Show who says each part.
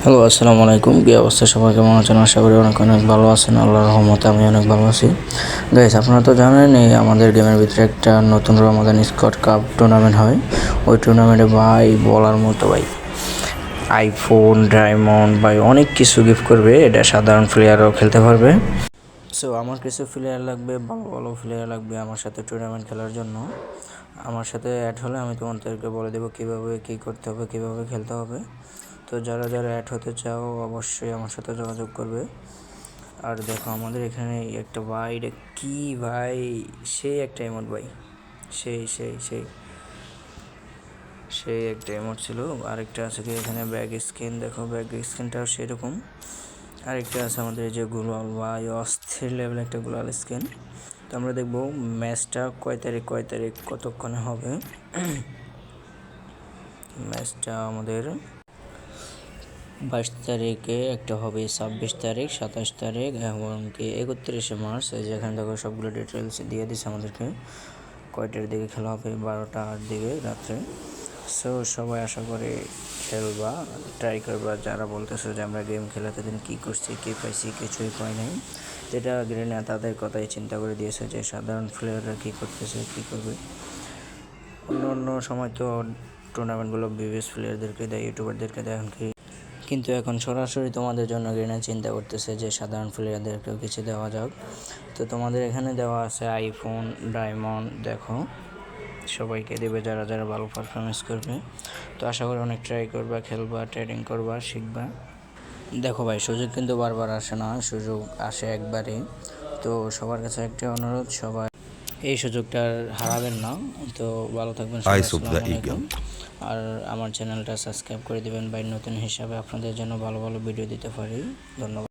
Speaker 1: Hello, আসসালামু আলাইকুম। কী অবস্থা, সবাই কেমন আছেন? আশা করি অনেক অনেক ভালো আছেন। আল্লাহর রহমতে আমি অনেক ভালো আছি। গাইস, আপনারা তো জানেন এই আমাদের গেমের ভিতরে একটা নতুন রমাদান স্কট কাপ টুর্নামেন্ট হয়। ওই টুর্নামেন্টে ভাই বলার মতো ভাই আইফোন, ডায়মন্ড ভাই অনেক কিছু গিফট করবে। এটা সাধারণ প্লেয়াররাও খেলতে পারবে। সো আমার কিছু প্লেয়ার লাগবে, ভালো ভালো প্লেয়ার লাগবে আমার সাথে টুর্নামেন্ট খেলার জন্য। আমার সাথে অ্যাড হলে আমি তোমাদেরকে বলে দেবো কীভাবে কী করতে হবে, কীভাবে খেলতে হবে। তো যারা যারা অ্যাড হতে চাও অবশ্যই আমার সাথে যোগাযোগ করবে। আর দেখো আমাদের এখানে একটা ভাই, এটা কী ভাই, সেই একটা ইমোট ভাই, সেই সেই সেই সেই একটা ইমোট ছিল। আরেকটা আছে কি এখানে ব্যাগ স্কিন, দেখো ব্যাগ স্কিনটাও সেরকম। আরেকটা আছে আমাদের এই যে গ্লোয়াল ভাই, অস্থির লেভেল একটা গ্লোয়াল স্কিন। তো আমরা দেখবো ম্যাচটা কয় তারিখ কতক্ষণে হবে। ম্যাচটা আমাদের 22 তারিখে একটা হবে, 26 তারিখ, 27 তারিখ এমনকি 31শে মার্চ। এই যে এখানে দেখো সবগুলো ডিটেলস দিয়ে দিচ্ছে আমাদেরকে। কয়টার দিকে খেলা হবে? 12টার দিকে রাত্রে। সো সবাই আশা করে খেলবা, ট্রাই করবা। যারা বলতেছো যে আমরা গেম খেলাতে দিন কী করছি, কী পাইছি, কিছুই পাই নাই, যেটা গ্রেনা তাদের কথাই চিন্তা করে দিয়েছে যে সাধারণ প্লেয়াররা কী করতেছে, কী করবে। অন্য অন্য সময় তো টুর্নামেন্টগুলো বিবিএস প্লেয়ারদেরকে দেয়, ইউটিউবারদেরকে দেয়, এমনকি কিন্তু এখন সরাসরি তোমাদের জন্য গ্রেনা চিন্তা করতেছে যে সাধারণ প্লেয়ারদেরকেও কিছু দেওয়া যাক। তো তোমাদের এখানে দেওয়া আছে আইফোন, ডায়মন্ড, দেখো সবাইকে দেবে যারা যারা ভালো পারফরমেন্স করবে। তো আশা করি অনেক ট্রাই করবা, খেলবা, ট্রেডিং করবা, শিখবা। দেখো ভাই, সুযোগ কিন্তু বারবার আসে না, সুযোগ আসে একবারই। তো সবার কাছে একটা অনুরোধ, সবাই এই সুযোগটা হারাবেন না। তো ভালো থাকবেন সবাই,
Speaker 2: Eyes of the
Speaker 1: আসসালামু আলাইকুম।
Speaker 2: Eagle.
Speaker 1: আর আমার চ্যানেলটা সাবস্ক্রাইব করে দিবেন ভাই, নতুন হিসাবে আপনাদের জন্য ভালো ভালো ভিডিও দিতে পারি। ধন্যবাদ।